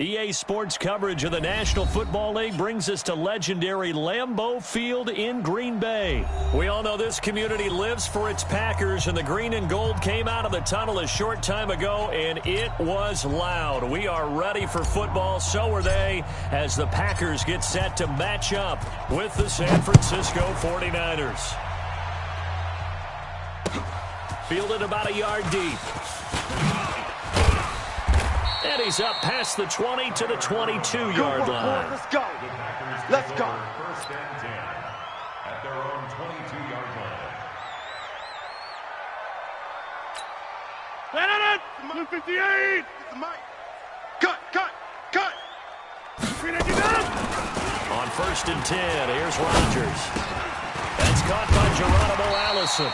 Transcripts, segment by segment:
EA Sports coverage of the National Football League brings us to legendary Lambeau Field in Green Bay. We all know this community lives for its Packers, and the green and gold came out of the tunnel a short time ago, and it was loud. We are ready for football, so are they, as the Packers get set to match up with the San Francisco 49ers. Fielded about a yard deep. And he's up past the 20 to the 22-yard line. Let's go. Let's go. First and 10 at their own 22-yard line. Plan on it. 158. Cut. On first and 10, here's Rodgers. That's caught by Geronimo Allison.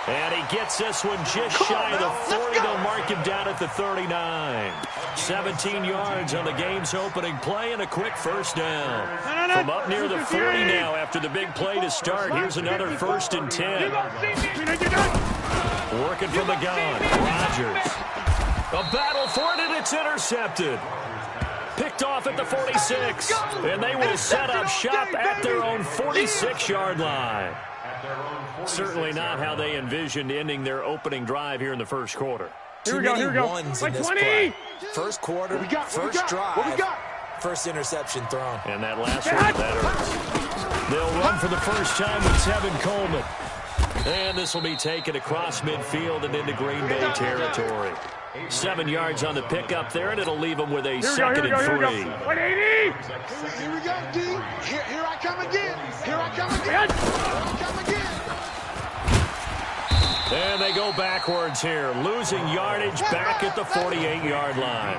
And he gets this one just shy of the 40. They'll mark him down at the 39. 17 yards on the game's opening play and a quick first down. From up near the 40 now after the big play to start. Here's another first and 10. Working from the gun. Rodgers. A battle for it, and it's intercepted. Picked off at the 46. And they will set up shop at their own 46-yard line. Certainly not how they envisioned ending their opening drive here in the first quarter. Too many ones in this play. First quarter, first drive, first interception thrown. And that last one, that hurts. They'll run for the first time with Tevin Coleman. And this will be taken across midfield and into Green Bay territory. 7 yards on the pickup there, and it'll leave them with a second and 3. 180. Here we go, D. Here I come again. Here I come again. And they go backwards here, losing yardage back at the 48-yard line.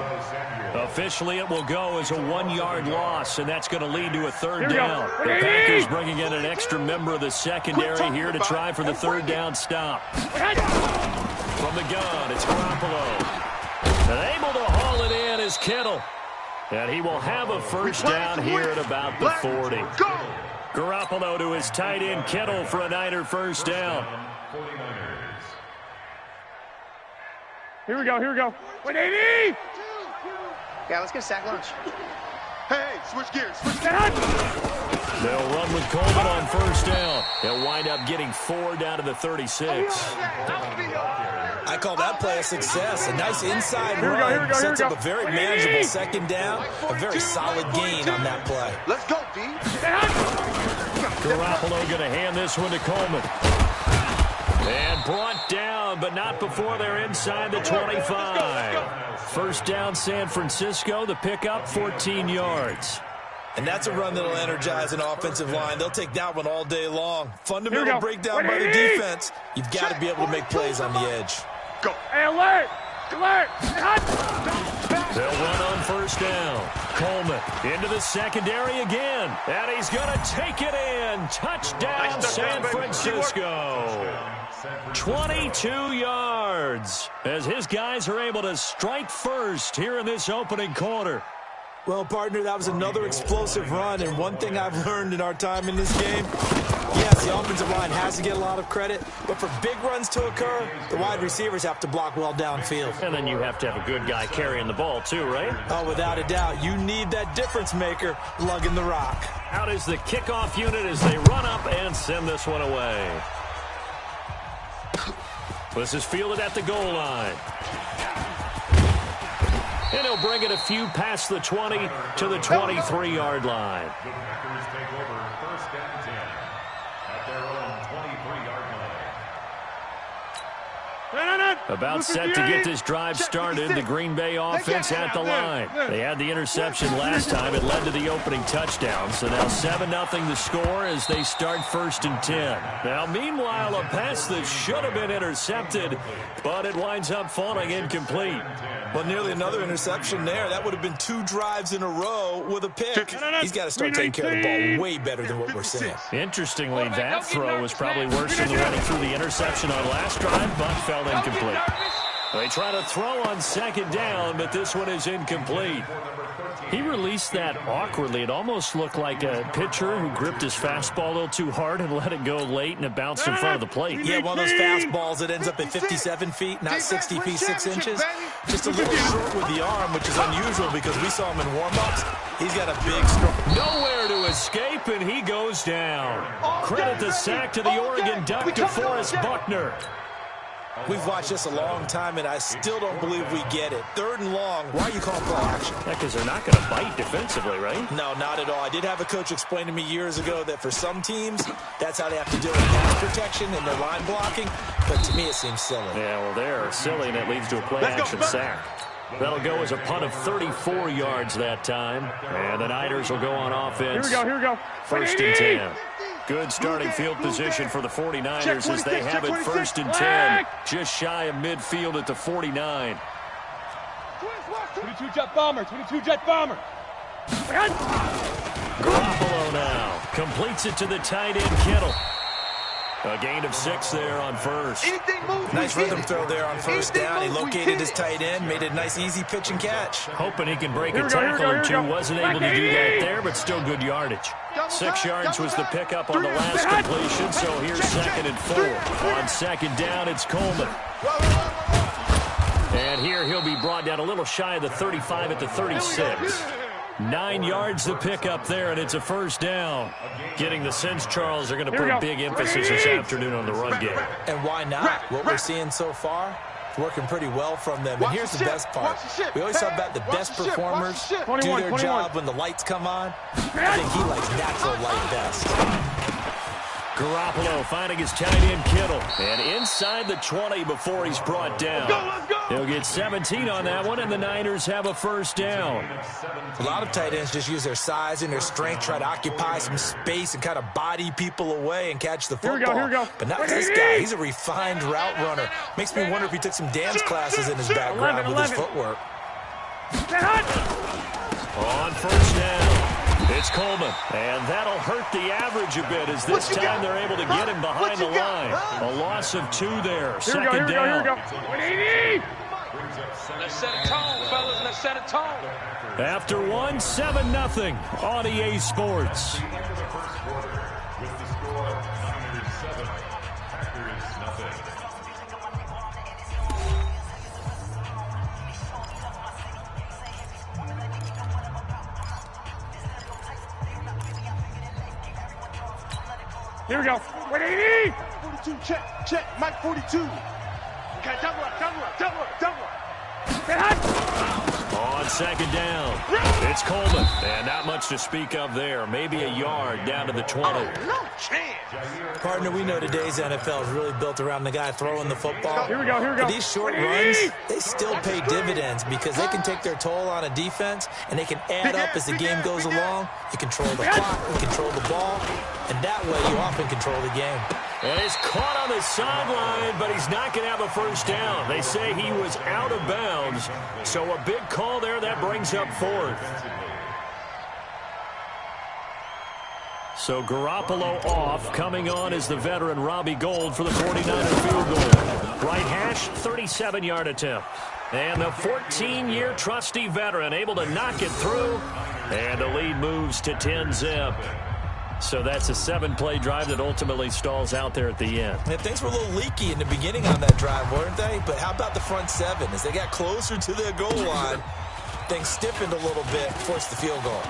Officially, it will go as a 1-yard loss, and that's going to lead to a third down. The Packers bringing in an extra member of the secondary here to try for the third down stop. From the gun, it's Garoppolo. And able to haul it in is Kittle. And he will have a first down here at about the 40. Garoppolo to his tight end Kittle for a Niner first down. Here we go. 180. Yeah, let's get a sack lunch. Hey, switch gears. They'll run with Coleman on first down. They'll wind up getting 4 down to the 36. I call that play a success. A nice inside run sets up a very manageable second down. A very solid gain on that play. Let's go, D. Garoppolo going to hand this one to Coleman. And brought down, but not before they're inside the 25. First down, San Francisco. The pickup, 14 yards. And that's a run that'll energize an offensive line. They'll take that one all day long. Fundamental breakdown by the defense. You've got to be able to make plays on the edge. Go. Hey, alert! They'll run on first down. Coleman into the secondary again. And he's going to take it in. Touchdown, San Francisco. 22 yards as his guys are able to strike first here in this opening quarter. Well, partner, that was another explosive run, and one thing I've learned in our time in this game, yes, the offensive line has to get a lot of credit, but for big runs to occur, the wide receivers have to block well downfield. And then you have to have a good guy carrying the ball too, right? Oh, without a doubt. You need that difference maker lugging the rock. Out is the kickoff unit as they run up and send this one away. This is fielded at the goal line. And he'll bring it a few past the 20 to the 23-yard line. The Packers take over first and 10 at their own 23-yard line. About set to get this drive started. The Green Bay offense at the line. They had the interception last time. It led to the opening touchdown. So now 7-0 the score as they start first and 10. Now, meanwhile, a pass that should have been intercepted, but it winds up falling incomplete. Well, nearly another interception there. That would have been 2 drives in a row with a pick. He's got to start taking care of the ball way better than what we're seeing. Interestingly, that throw was probably worse than the one he threw the interception on last drive, but fell incomplete. They try to throw on second down, but this one is incomplete. He released that awkwardly. It almost looked like a pitcher who gripped his fastball a little too hard and let it go late, and it bounced in front of the plate. Yeah, one of those fastballs that ends up at 57 feet, not 60 feet, 6 inches. Just a little short with the arm, which is unusual because we saw him in warm-ups. He's got a big stroke. Nowhere to escape, and he goes down. Credit the sack to the Oregon Duck, DeForest Buckner. We've watched this a long time, and I still don't believe we get it. 3rd and long. Why are you calling play action? Yeah, because they're not going to bite defensively, right? No, not at all. I did have a coach explain to me years ago that for some teams, that's how they have to deal with pass protection and their line blocking. But to me, it seems silly. Yeah, well, they're silly, and it leads to a play-action sack. That'll go as a punt of 34 yards that time. And the Niners will go on offense. Here we go. 1st and 10. Good starting field position for the 49ers as they have it 1st and 10. Just shy of midfield at the 49. 22 jet bomber. Garoppolo now completes it to the tight end Kittle. A gain of 6 there on 1st. Nice rhythm throw there on 1st down. He located his tight end, made a nice easy pitch and catch. Hoping he can break a tackle or two. Wasn't able to do that there, but still good yardage. 6 yards was the pickup on the last completion, so here's 2nd and 4. On 2nd down, it's Coleman. And here he'll be brought down a little shy of the 35 at the 36. 9 yards to pick up there, and it's a 1st down. Getting the sense Charles are going to put big emphasis this afternoon on the run game. And why not? What we're seeing so far, it's working pretty well from them. And here's the best part. We always talk about the best performers do their job when the lights come on. I think he likes natural light best. Garoppolo finding his tight end Kittle. And inside the 20 before he's brought down. He'll get 17 on that one, and the Niners have a 1st down. A lot of tight ends just use their size and their strength, try to occupy some space and kind of body people away and catch the football. Here we go. But not this guy. He's a refined route runner. Makes me wonder if he took some dance classes in his background with his footwork. On 1st down. It's Coleman, and that'll hurt the average a bit as this time they're able to get him behind the line. A loss of 2 there. 2nd down. Let's set a tone, fellas. Let's set a tone. After 1, 7-0 on EA Sports. Here we go. 42, check, Mike 42. Okay, double up. On 2nd down, it's Coleman. And not much to speak of there. Maybe a yard down to the 20. No chance. Partner, we know today's NFL is really built around the guy throwing the football. Here we go. But these short runs, they still pay dividends because they can take their toll on a defense, and they can add up as the game goes along. You control the clock, you control the ball, and that way you often control the game. And he's caught on the sideline, but he's not going to have a 1st down. They say he was out of bounds, so a big call there. That brings up 4th. So Garoppolo off. Coming on is the veteran Robbie Gould for the 49er field goal. Right hash, 37-yard attempt. And the 14-year trusty veteran able to knock it through. And the lead moves to 10-zip. So that's a 7-play drive that ultimately stalls out there at the end. And things were a little leaky in the beginning on that drive, weren't they? But how about the front 7? As they got closer to their goal line, things stiffened a little bit, forced the field goal.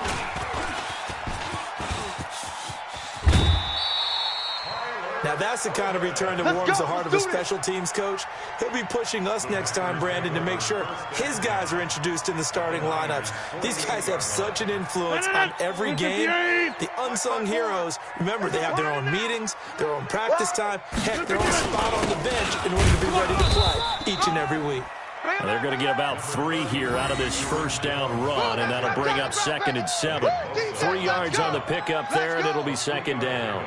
Now that's the kind of return that warms the heart of a special teams coach. He'll be pushing us next time, Brandon, to make sure his guys are introduced in the starting lineups. These guys have such an influence on every game. The unsung heroes, remember, they have their own meetings, their own practice time, heck, their own spot on the bench in order to be ready to play each and every week. Well, they're going to get about 3 here out of this 1st down run, and that'll bring up 2nd and 7. 3 yards on the pickup there, and it'll be 2nd down.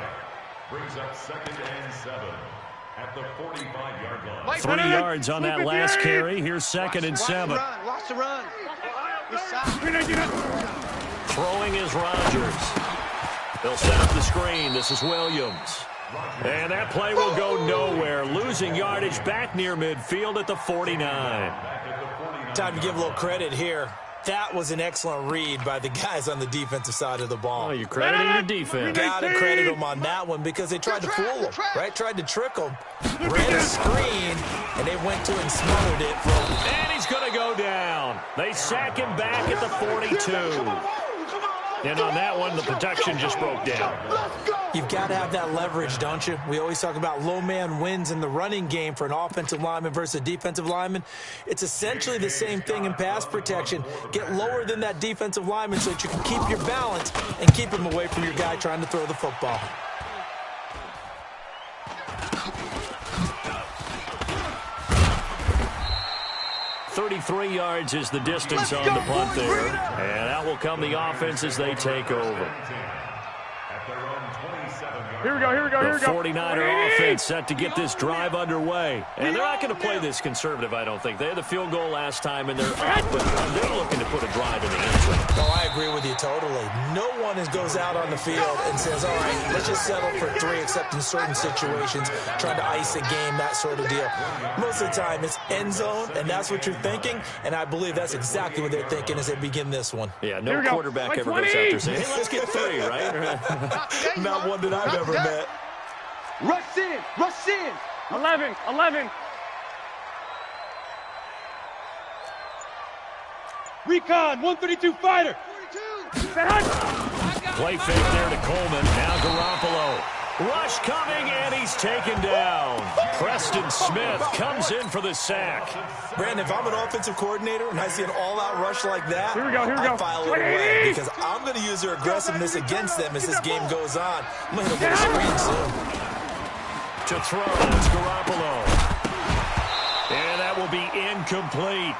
Brings up 2nd and 7 at the 45-yard line. 3 yards on that last carry. Here's 2nd and 7. Watch the run. Throwing is Rodgers. They'll set up the screen. This is Williams. And that play will go nowhere. Losing yardage back near midfield at the 49. Time to give a little credit here. That was an excellent read by the guys on the defensive side of the ball. Oh, you're crediting your defense. Got to credit them on that one because they tried to fool them, right? Tried to trick them. Ran a screen, and they went to and smothered it. And he's going to go down. They sack him back at the 42. And on that one, the protection just broke down. You've got to have that leverage, don't you? We always talk about low man wins in the running game for an offensive lineman versus a defensive lineman. It's essentially the same thing in pass protection. Get lower than that defensive lineman so that you can keep your balance and keep him away from your guy trying to throw the football. .33 yards is the distance on the punt there. And out will come the offense as they take over. Here we go, here we go, here we The go. 49er offense set to get this drive underway. And they're not going to play this conservative, I don't think. They had the field goal last time, and they're up, but they're looking to put a drive in the end zone. Oh, I agree with you totally. No one goes out on the field and says, all right, let's just settle for 3, except in certain situations, trying to ice a game, that sort of deal. Most of the time, it's end zone, and that's what you're thinking, and I believe that's exactly what they're thinking as they begin this one. Yeah, no quarterback ever goes out there saying, hey, let's get 3, right? Not one that I've ever met. Rush in, rush in. 11. Recon, 132 fighter. Play fake there to Coleman. Now Garoppolo. Rush coming, and he's taken down. Preston Smith comes in for the sack. Brandon, if I'm an offensive coordinator and I see an all-out rush like that, Here we go. I file it away because I'm going to use their aggressiveness against them as this game goes on. I'm going to get a screen soon. To throw, it's Garoppolo. And that will be incomplete.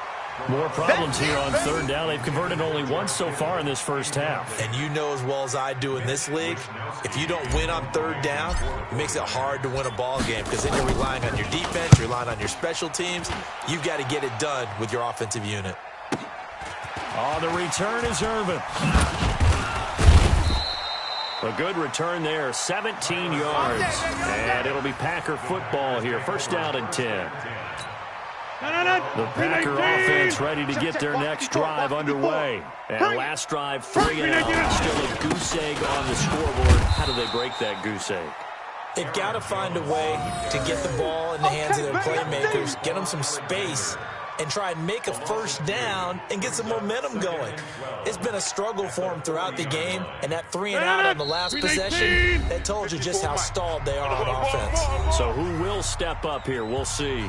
More problems here on third down. They've converted only once so far in this first half. And you know as well as I do in this league, if you don't win on third down, it makes it hard to win a ball game because then you're relying on your defense, you're relying on your special teams. You've got to get it done with your offensive unit. On the return is Irvin. A good return there, 17 yards. And it'll be Packer football here. First down and 10. The Packer offense ready to get their next drive underway. And last drive, 3 and out. Still a goose egg on the scoreboard. How do they break that goose egg? They've got to find a way to get the ball in the hands of their playmakers, get them some space, and try and make a first down and get some momentum going. It's been a struggle for them throughout the game, and that 3 and out on the last possession, that told you just how stalled they are on offense. So who will step up here? We'll see.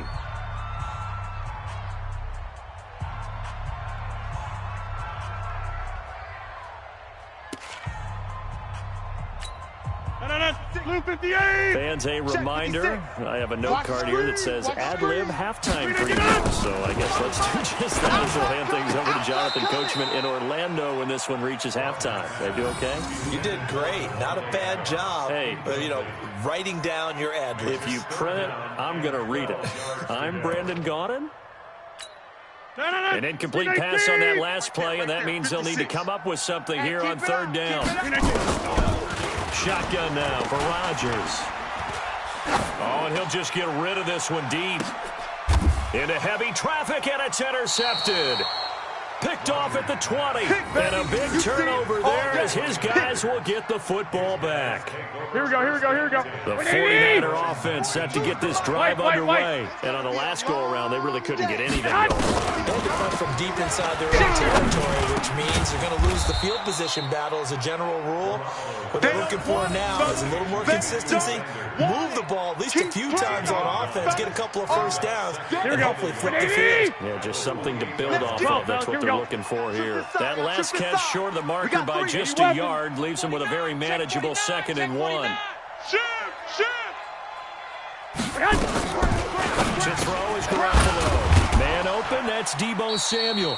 Blue 58. Fans, a reminder, I have a note card here that says ad-lib halftime preview. So I guess let's do just that as we'll hand things over to Jonathan Coachman in Orlando when this one reaches halftime. Did I do okay? You did great. Not a bad job. Hey. Writing down your ad-libs. If you print it, I'm going to read it. I'm Brandon Gaudin. An incomplete pass on that last play, and that means they'll need to come up with something here on third down. Shotgun now for Rodgers. Oh, and he'll just get rid of this one deep. Into heavy traffic, and it's intercepted. Picked off at the 20. And a big turnover there as his guys will get the football back. Here we go. The 49er offense set to get this drive underway. And on the last go-around, they really couldn't get anything going. They had to punt from deep inside their own territory, which means they're going to lose the field position battle as a general rule. What they're looking for now is a little more consistency, move the ball at least a few times on offense, get a couple of first downs, and hopefully flip the field. Yeah, just something to build off of. That's what they're looking for here. That last catch short of the marker by just a yard leaves them with a very manageable 2nd and 1. To throw is Garoppolo. Man open, that's Deebo Samuel.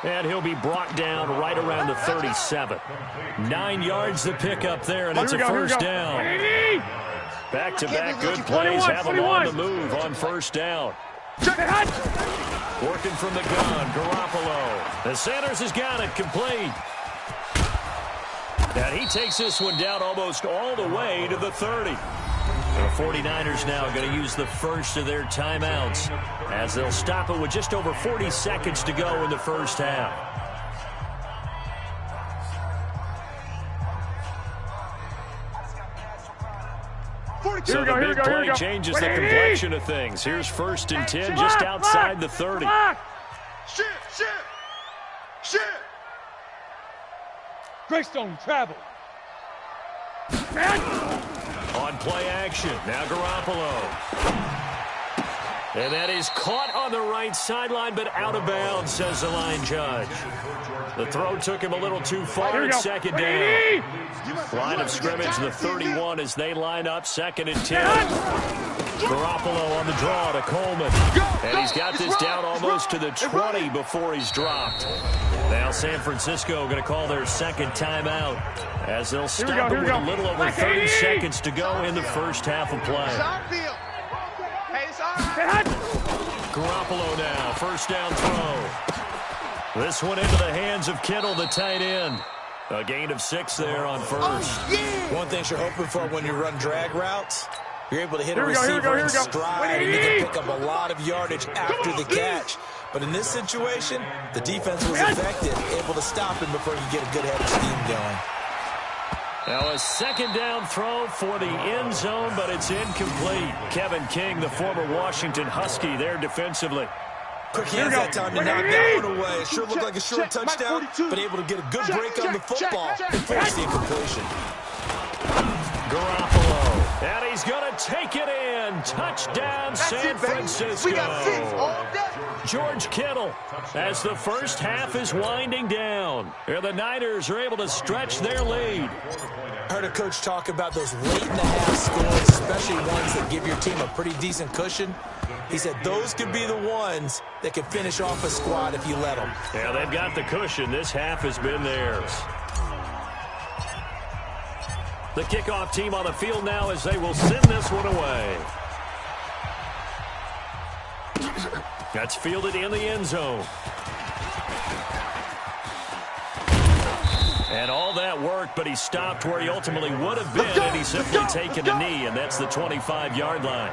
And he'll be brought down right around the 37. 9 yards to pick up there, and it's a first down. Back-to-back good plays have them on the move on first down. Working from the gun, Garoppolo. And Sanders has got it complete. And he takes this one down almost all the way to the 30. The 49ers now going to use the first of their timeouts as they'll stop it with just over 40 seconds to go in the first half. So the big play changes the complexion of things. Here's 1st and 10 just outside the 30. Shit! Greystone travel. On play action, now Garoppolo. And that is caught on the right sideline, but out of bounds, says the line judge. The throw took him a little too far at 2nd down. Line of scrimmage, the 31 as they line up, 2nd and 10. Garoppolo on the draw to Coleman. And he's got this down almost to the 20 before he's dropped. Now San Francisco going to call their 2nd timeout as they'll stop it with a little over 30 seconds to go in the first half of play. Garoppolo now, 1st down throw. This one into the hands of Kittle, the tight end. A gain of 6 there on 1st. One thing you're hoping for when you run drag routes, you're able to hit a receiver in stride, and you can pick up a lot of yardage after the catch. But in this situation, the defense was effective, able to stop him before you get a good head of steam going. Now a 2nd down throw for the end zone, but it's incomplete. Kevin King, the former Washington Husky, there defensively. Quick hands that time to knock that one away. It sure looked like a short touchdown, but able to get a good break on the football and force the incompletion. Garoppolo, and he's going to take it in. Touchdown, San Francisco. George Kittle, as the first half is winding down. Here the Niners are able to stretch their lead. I heard a coach talk about those late-in-the-half scores, especially ones that give your team a pretty decent cushion. He said those could be the ones that can finish off a squad if you let them. Yeah, they've got the cushion. This half has been theirs. The kickoff team on the field now as they will send this one away. That's fielded in the end zone. And all that work, but he stopped where he ultimately would have been, and he's simply taken a knee, and that's the 25-yard line.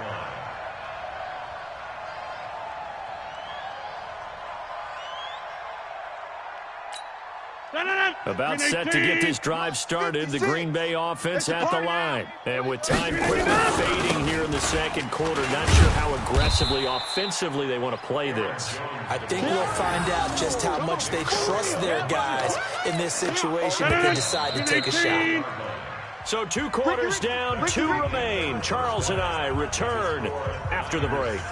About set to get this drive started, the Green Bay offense at the line. And with time quickly fading here in the 2nd quarter, not sure how aggressively, offensively they want to play this. I think we'll find out just how much they trust their guys in this situation if they decide to take a shot. So 2 quarters down, 2 remain. Charles and I return after the break.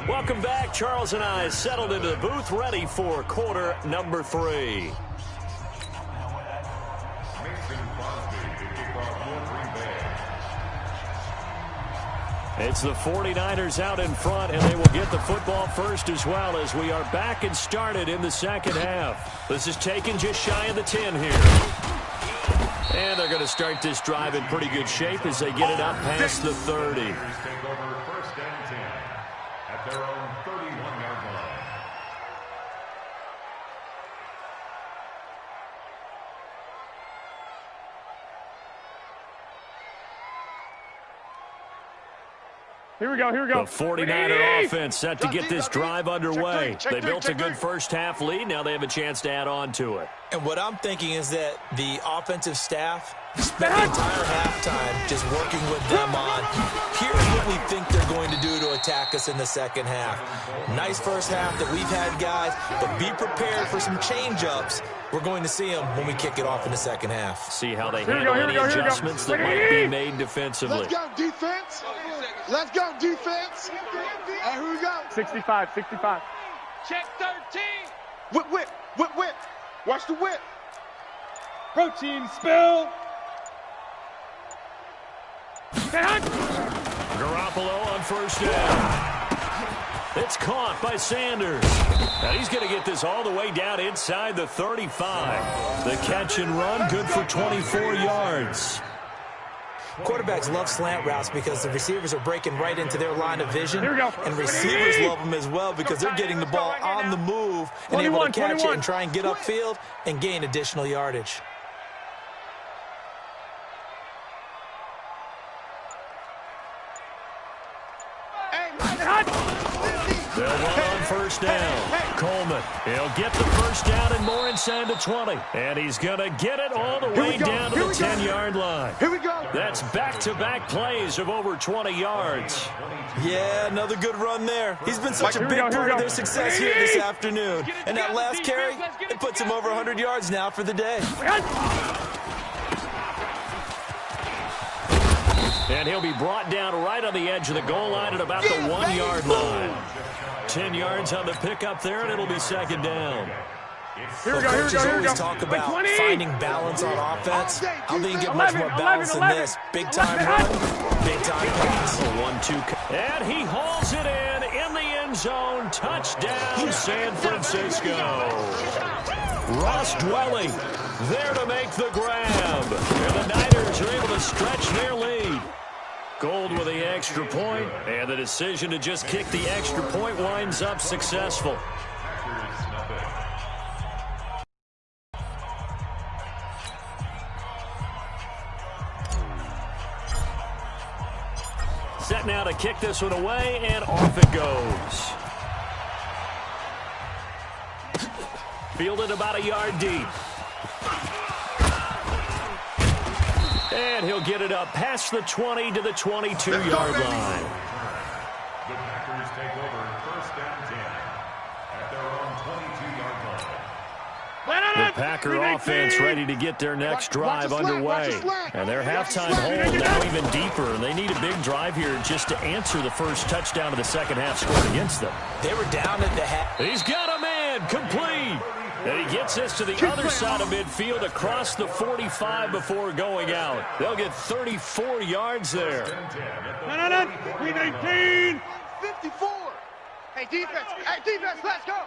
Welcome back. Charles and I settled into the booth, ready for quarter number 3. It's the 49ers out in front, and they will get the football first as well as we are back and started in the 2nd half. This is taken just shy of the 10 here. And they're going to start this drive in pretty good shape as they get it up past the 30. Take over 1st and 10 at their own 31-yard line. Here we go, here we go. The 49er offense set to get this drive underway. They built a good first half lead. Now they have a chance to add on to it. And what I'm thinking is that the offensive staff spent the entire halftime just working with them on, here's what we think they're going to do to attack us in the 2nd half. Nice first half that we've had, guys, but be prepared for some change-ups. We're going to see them when we kick it off in the 2nd half. See how they handle any adjustments that might be made defensively. Let's go, defense. Let's go, defense. And here we go. 65, 65. Check 13. Whip. Watch the whip. Protein spill. Garoppolo on 1st down. It's caught by Sanders. Now he's going to get this all the way down inside the 35. The catch and run, good for 24 yards. Quarterbacks love slant routes because the receivers are breaking right into their line of vision. Here we go. And receivers love them as well because they're getting the ball on the move and able to catch it and try and get upfield and gain additional yardage. They'll run on 1st down. Coleman. He'll get the first down and more inside the 20. And he's going to get it all the way down to the 10-yard line. Here we go. That's back-to-back plays of over 20 yards. Yeah, another good run there. He's been such a big part of their success here this afternoon. And that last carry, it puts him over 100 yards now for the day. And he'll be brought down right on the edge of the goal line at about the 1-yard line. 10 yards on the pickup there, and it'll be second down. Here we go, Coaches always talk about finding balance on offense. How do you get much more balance than this? Big-time run, big-time pass. 1-2. And he hauls it in the end zone. Touchdown, San Francisco. Ross Dwelly there to make the grab. And the Niners are able to stretch their lead. Gold with the extra point, and the decision to just kick the extra point winds up successful. Set now to kick this one away, and off it goes. Fielded about a yard deep. And he'll get it up past the 20 to the 22-yard line. The Packers take over first down 10 at their own 22-yard line. The Packer offense ready to get their next drive underway. And their halftime hole now even deeper. And they need a big drive here just to answer the first touchdown of the second half scored against them. They were down at the half. He's got a man complete. And he gets this to the other side of midfield across the 45 before going out. They'll get 34 yards there. 319. 54. Hey, defense, let's go.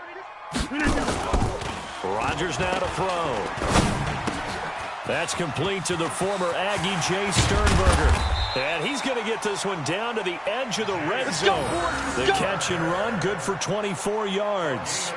Rodgers now to throw. That's complete to the former Aggie, Jay Sternberger. And he's going to get this one down to the edge of the red zone. The catch and run, good for 24 yards.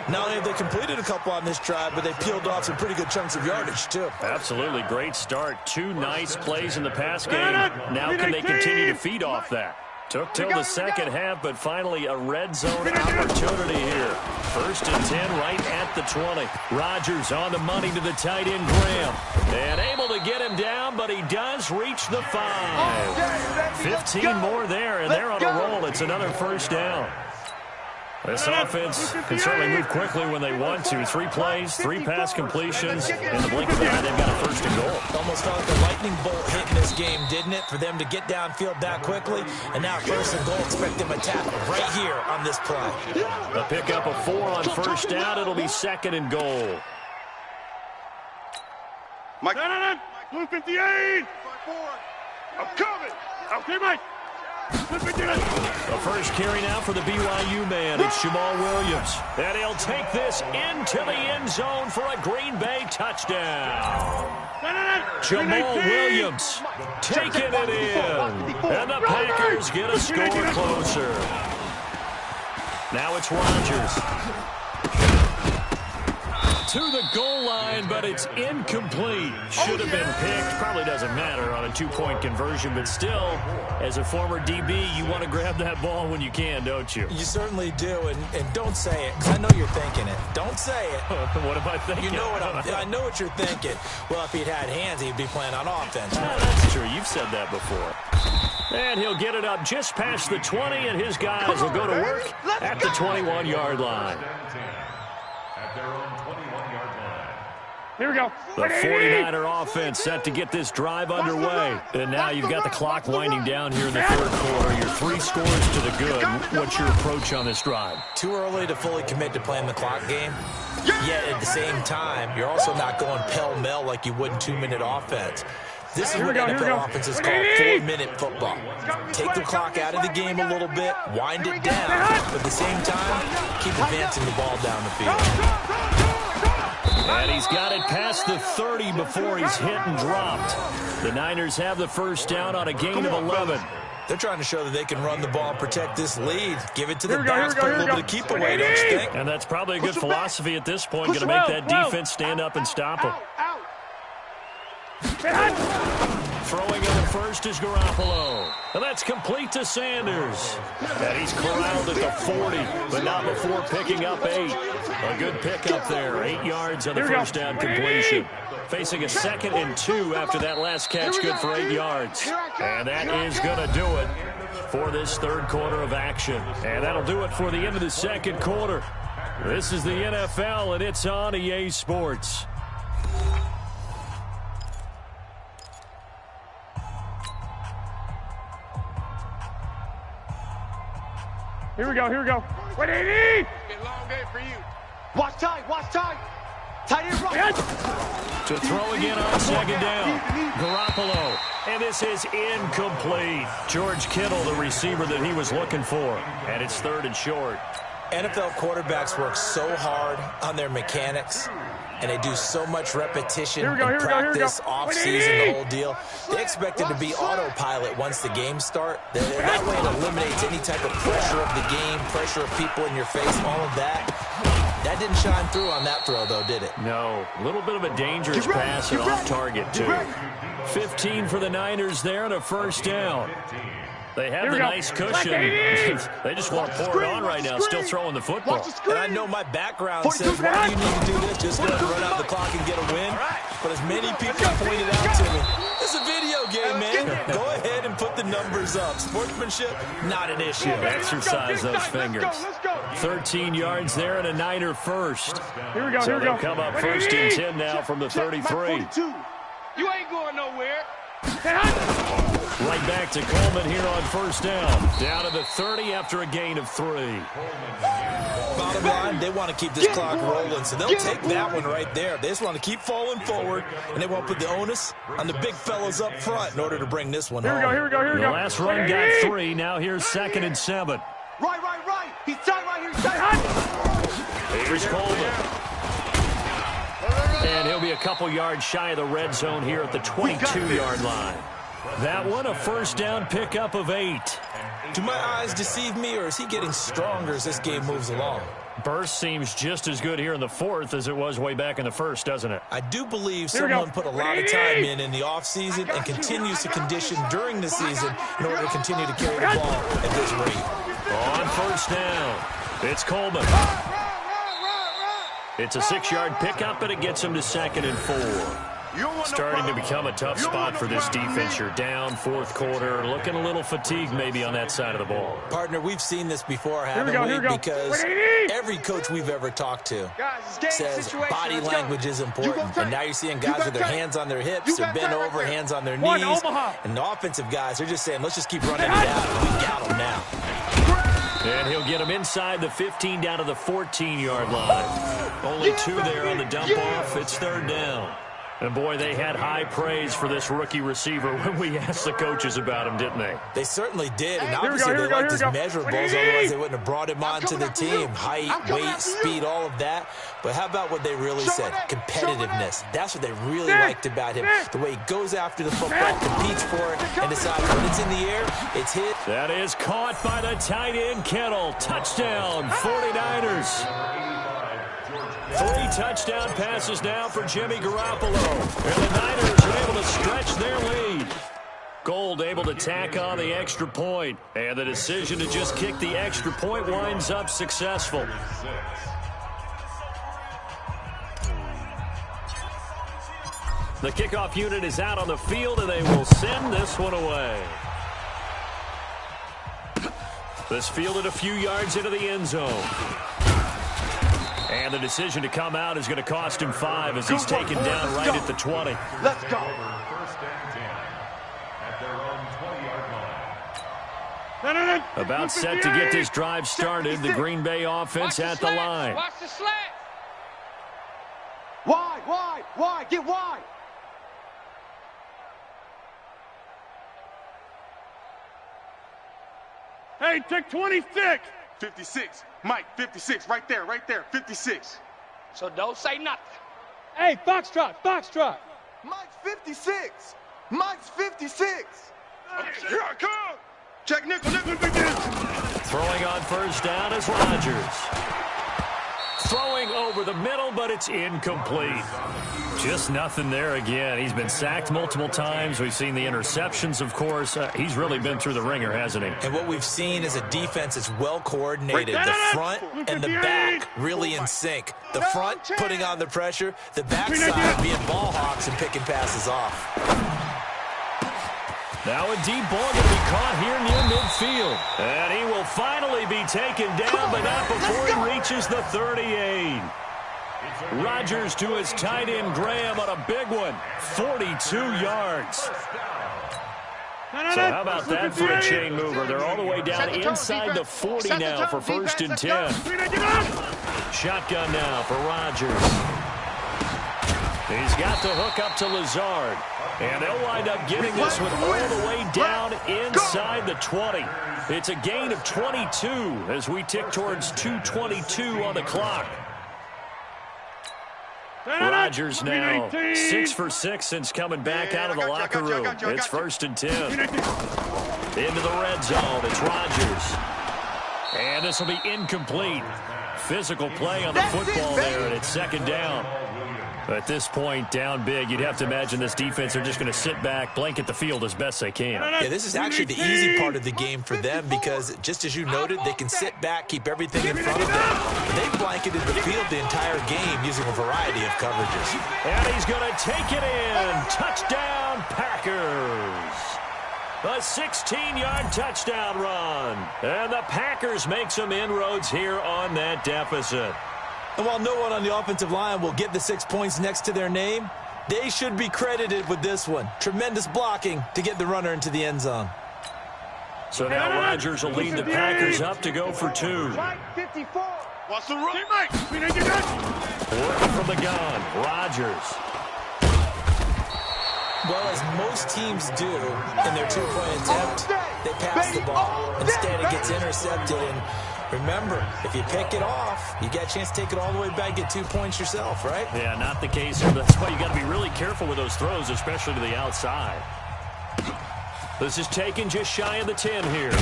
Not only have they completed a couple on this drive, but they peeled off some pretty good chunks of yardage, too. Absolutely great start. 2 nice plays in the pass game. Now can they continue to feed off that? Took till the second half, but finally a red zone opportunity here. First and 10 right at the 20. Rodgers on the money to the tight end Graham. And able to get him down, but he does reach the 5. 15 more there, and they're on a roll. It's another first down. This offense can certainly move quickly when they want to. 3 plays, 3 pass completions. In the blink of an eye, they've got a first and goal. Almost felt like a lightning bolt hit in this game, didn't it? For them to get downfield that quickly. And now first and goal, expect them to tackle right here on this play. A pickup of 4 on first down. It'll be second and goal. Mike. Blue 58. I'm coming. Okay, Mike. The first carry now for the BYU man. It's Jamal Williams. And he'll take this into the end zone for a Green Bay touchdown. Jamal Williams taking it in. And the Packers get a score closer. Now it's Rodgers. To the goal line, but it's incomplete. Should have been picked. Probably doesn't matter on a 2-point conversion, but still, as a former DB, you want to grab that ball when you can, don't you? You certainly do, and don't say it, because I know you're thinking it. Don't say it. What am I thinking? You know what I know what you're thinking. Well, if he'd had hands, he'd be playing on offense. That's true. You've said that before. And he'll get it up just past the 20, and his guys will go to work at the 21-yard line. At their own 21-yard line. Here we go. The 49er offense set to get this drive underway. And now you've got the clock winding down here in the third quarter. Your 3 scores to the good. What's your approach on this drive? Too early to fully commit to playing the clock game. Yet at the same time, you're also not going pell-mell like you would in 2-minute offense. This is what NFL offenses call 4-minute football. Take the clock out of the game a little bit, wind it down, but at the same time, keep advancing the ball down the field. And he's got it past the 30 before he's hit and dropped. The Niners have the first down on a gain of 11. They're trying to show that they can run the ball and protect this lead. Give it to the backs, put a little bit of keep away, don't you think? And that's probably a good philosophy at this point. Going to make that defense stand up and stop him. Throwing in the first is Garoppolo. And that's complete to Sanders. And he's corralled at the 40, but not before picking up 8. A good pickup there. 8 yards on the first down completion. Facing a 2nd and 2 after that last catch, good for 8 yards. And that is going to do it for this third quarter of action. And that'll do it for the end of the second quarter. This is the NFL, and it's on EA Sports. Here we go, here we go. What do you need? It's been a long day for you. Watch tight, watch tight. Tight end right. To throw again on second down. Garoppolo. And this is incomplete. George Kittle, the receiver that he was looking for. And it's 3rd and short. NFL quarterbacks work so hard on their mechanics, and they do so much repetition and practice off-season, the whole deal. They expect it to be autopilot once the games start. That way it eliminates any type of pressure of the game, pressure of people in your face, all of that. That didn't shine through on that throw, though, did it? No. A little bit of a dangerous pass and off target, too. 15 for the Niners there and a first down. They have the nice cushion. They just want to pour it on right now, still throwing the football. And I know my background says, why do you need to do this? Just go and run out the clock and get a win. But as many people pointed out to me, it's a video game, man. Go ahead and put the numbers up. Sportsmanship, not an issue. Exercise those fingers. 13 yards there and a Niner first. Here we go, so here we go. They'll come up 1st and 10 now from the 33. You ain't going nowhere. Right back to Coleman here on first down. Down to the 30 after a gain of 3. Bottom line, they want to keep this clock rolling, so they'll take that one right there. They just want to keep falling forward, and they won't put the onus on the big fellas up front in order to bring this one home. Here we go. The last run got 3. Now here's 2nd and 7. Right. He's tight right here. He's tight. Here's Coleman. And he'll be a couple yards shy of the red zone here at the 22-yard line. That one, a first down pickup of 8. Do my eyes deceive me, or is he getting stronger as this game moves along? Burst seems just as good here in the 4th as it was way back in the 1st, doesn't it? I do believe someone put a lot of time in the offseason and continues to condition during the season in order to continue to carry the ball at this rate. On first down, it's Coleman. It's a 6-yard pickup, and it gets him to 2nd and 4. Starting to become a tough spot for this defense. You're down 4th quarter, looking a little fatigued maybe on that side of the ball. Partner, we've seen this before, haven't we? Because every coach we've ever talked to says body language is important. And now you're seeing guys with their hands on their hips, they're bent over, hands on their knees. And the offensive guys, they're just saying, let's just keep running it out. We got them now. And he'll get him inside the 15 down to the 14-yard line. Only 2 there on the dump off. It's 3rd down. And, boy, they had high praise for this rookie receiver when we asked the coaches about him, didn't they? They certainly did. And obviously they liked his measurables. Otherwise, they wouldn't have brought him onto the team. Height, weight, speed, all of that. But how about what they really said? Competitiveness. That's what they really liked about him. The way he goes after the football, competes for it, and decides when it's in the air, it's hit. That is caught by the tight end, Kittle. Touchdown, 49ers. 3 touchdown passes now for Jimmy Garoppolo. And the Niners are able to stretch their lead. Gold able to tack on the extra point. And the decision to just kick the extra point winds up successful. The kickoff unit is out on the field, and they will send this one away. This fielded a few yards into the end zone. And the decision to come out is going to cost him 5 as he's taken down right at the 20. Let's go. First and 10 at their own 20-yard line. About set to get this drive started. The Green Bay offense at the line. Watch the slant. Wide. Get wide. Hey, take 26. 56. Mike, 56. Right there. 56. So don't say nothing. Hey, Foxtrot. Mike's 56. Mike's 56. Okay, here I come. Check nickel, begin. Throwing on first down is Rodgers. Throwing over the middle, but it's incomplete. Just nothing there again. He's been sacked multiple times. We've seen the interceptions, of course. He's really been through the ringer, hasn't he? And what we've seen is a defense that's well coordinated. The front and the back really in sync. The front putting on the pressure, the backside being ball hawks and picking passes off. Now a deep ball going to be caught here near midfield. And he will finally be taken down, but not before he reaches the 38. Rodgers to his tight end Graham on a big one. 42 yards. So how about that for a chain mover? They're all the way down inside the 40 now for 1st and 10. Shotgun now for Rodgers. He's got the hook up to Lazard. And they'll wind up getting this one all the way down inside the 20. It's a gain of 22 as we tick towards 2:22 on the clock. Rodgers now 6 for 6 since coming back out of the locker room. It's 1st and 10. Into the red zone. It's Rodgers. And this will be incomplete. Physical play on the football there, and it's 2nd down. At this point, down big, you'd have to imagine this defense are just going to sit back, blanket the field as best they can. Yeah, this is actually the easy part of the game for them because, just as you noted, they can sit back, keep everything in front of them. They've blanketed the field the entire game using a variety of coverages. And he's going to take it in. Touchdown, Packers. A 16-yard touchdown run. And the Packers make some inroads here on that deficit. And while no one on the offensive line will get the 6 points next to their name, they should be credited with this one. Tremendous blocking to get the runner into the end zone. So now Rodgers will lead the Packers up to go for 2. Watch the run. Working from the gun, Rodgers. Well, as most teams do in their two-point attempt, they pass the ball. Instead, it gets intercepted. And remember, if you pick it off, you get a chance to take it all the way back, get 2 points yourself, right? Yeah, not the case here. That's why you got to be really careful with those throws, especially to the outside. This is taken just shy of the 10 here.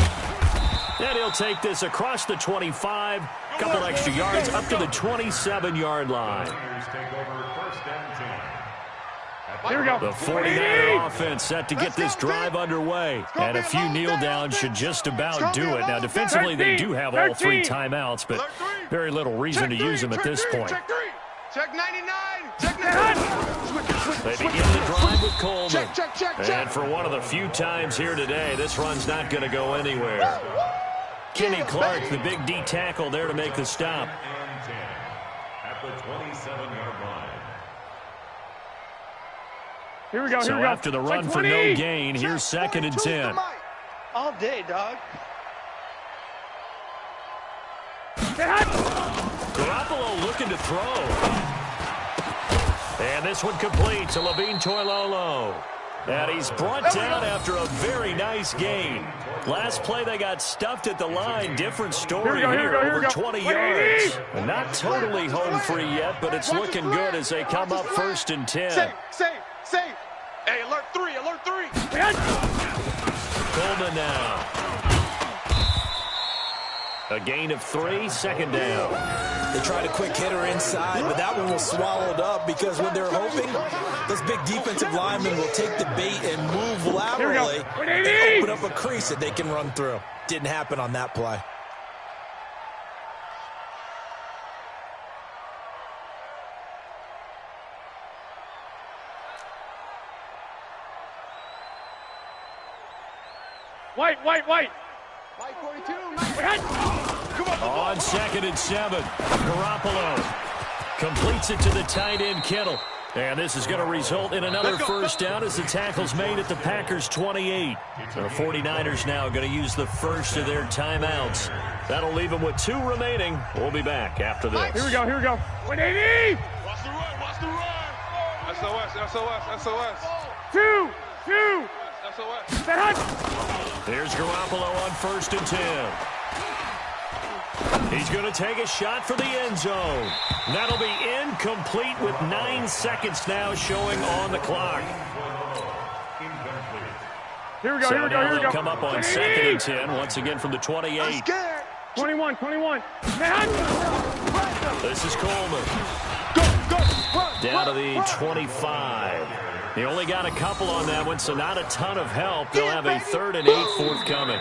And he'll take this across the 25, couple extra yards up to the 27-yard line. Here we go. The 49er offense set to get this drive underway. And a few kneel downs should just about do it. Now, defensively, they do have all 3 timeouts, but very little reason to use them at this point. Check 99. Check 99. They begin the drive with Coleman. And for one of the few times here today, this run's not going to go anywhere. Kenny Clark, the big D tackle there to make the stop. At the 27-yard line. Here we go. So Here we go. after the run for no gain, here's 2nd and 10. All day, dog. Garoppolo looking to throw. And this one complete to Levine Toilolo. And he's brought down after a very nice gain. Last play, they got stuffed at the line. Different story here, over 20 yards. And not totally home free yet, but it's looking good as they come up 1st and 10. Safe. Hey, alert 3. Coleman now. A gain of 3, 2nd down. They tried a quick hitter inside, but that one was swallowed up because when they're hoping, those big defensive linemen will take the bait and move laterally. They open up a crease that they can run through. Didn't happen on that play. White. Mike 42. On 2nd and 7, Garoppolo completes it to the tight end Kittle. And this is going to result in another 1st down as the tackle's made at the Packers' 28. So the 49ers now going to use the first of their timeouts. That'll leave them with 2 remaining. We'll be back after this. Here we go. 180. Watch the run. SOS. 2. SOS. Here's Garoppolo on 1st and 10. He's going to take a shot for the end zone. That'll be incomplete with 9 seconds now showing on the clock. Here we go. They'll come up on 2nd and 10 once again from the 28. 21. This is Coleman. Down to the 25. He only got a couple on that one, so not a ton of help. They'll have a 3rd and 8 forthcoming.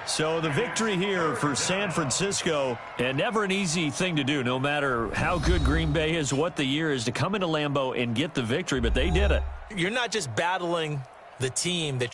So the victory here for San Francisco, and never an easy thing to do, no matter how good Green Bay is, what the year is, to come into Lambeau and get the victory, but they did it. You're not just battling the team that